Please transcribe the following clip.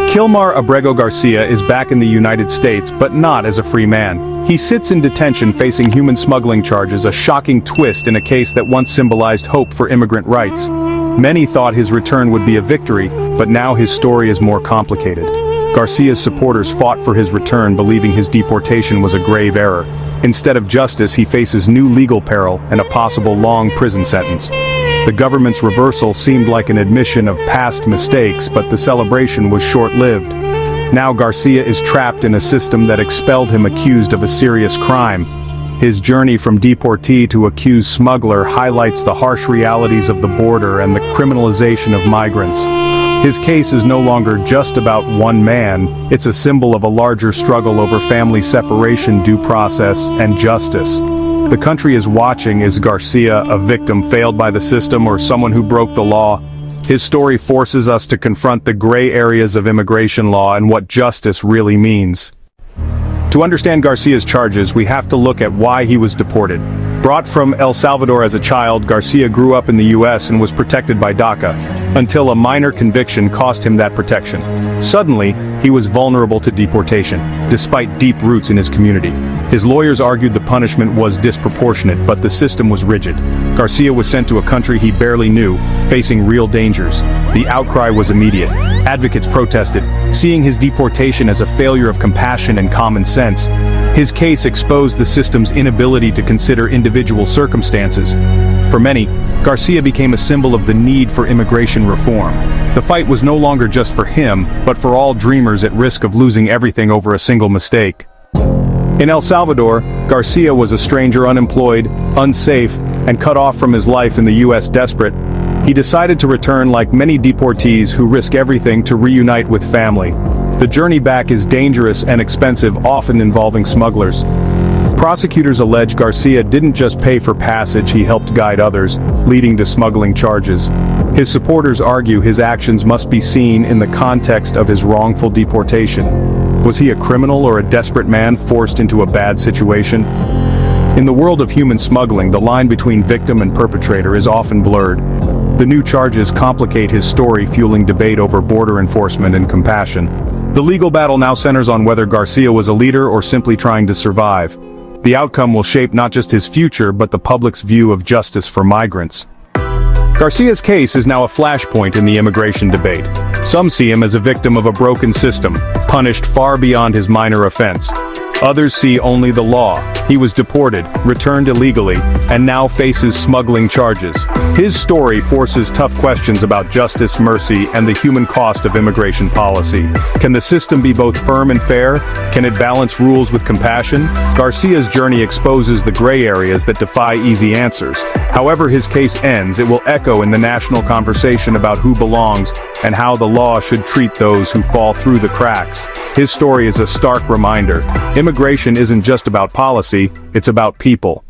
Kilmar Abrego Garcia is back in the United States, but not as a free man. He sits in detention facing human smuggling charges, a shocking twist in a case that once symbolized hope for immigrant rights. Many thought his return would be a victory, but now his story is more complicated. Garcia's supporters fought for his return, believing his deportation was a grave error. Instead of justice, he faces new legal peril and a possible long prison sentence. The government's reversal seemed like an admission of past mistakes, but the celebration was short-lived. Now Garcia is trapped in a system that expelled him accused of a serious crime. His journey from deportee to accused smuggler highlights the harsh realities of the border and the criminalization of migrants. His case is no longer just about one man, it's a symbol of a larger struggle over family separation, due process, and justice. The country is watching. Is Garcia a victim failed by the system or someone who broke the law? His story forces us to confront the gray areas of immigration law and what justice really means. To understand Garcia's charges, we have to look at why he was deported. Brought from El Salvador as a child, Garcia grew up in the US and was protected by DACA, until a minor conviction cost him that protection. Suddenly, he was vulnerable to deportation, despite deep roots in his community. His lawyers argued the punishment was disproportionate, but the system was rigid. Garcia was sent to a country he barely knew, facing real dangers. The outcry was immediate. Advocates protested, seeing his deportation as a failure of compassion and common sense. His case exposed the system's inability to consider individual circumstances. For many, Garcia became a symbol of the need for immigration reform. The fight was no longer just for him, but for all dreamers at risk of losing everything over a single mistake. In El Salvador, Garcia was a stranger, unemployed, unsafe, and cut off from his life in the US. Desperate, he decided to return like many deportees who risk everything to reunite with family. The journey back is dangerous and expensive, often involving smugglers. Prosecutors allege Garcia didn't just pay for passage, he helped guide others, leading to smuggling charges. His supporters argue his actions must be seen in the context of his wrongful deportation. Was he a criminal or a desperate man forced into a bad situation? In the world of human smuggling, the line between victim and perpetrator is often blurred. The new charges complicate his story, fueling debate over border enforcement and compassion. The legal battle now centers on whether Garcia was a leader or simply trying to survive. The outcome will shape not just his future, but the public's view of justice for migrants. Garcia's case is now a flashpoint in the immigration debate. Some see him as a victim of a broken system, punished far beyond his minor offense. Others see only the law. He was deported, returned illegally, and now faces smuggling charges. His story forces tough questions about justice, mercy, and the human cost of immigration policy. Can the system be both firm and fair? Can it balance rules with compassion? Garcia's journey exposes the gray areas that defy easy answers. However his case ends, it will echo in the national conversation about who belongs and how the law should treat those who fall through the cracks. His story is a stark reminder. Immigration isn't just about policy, it's about people.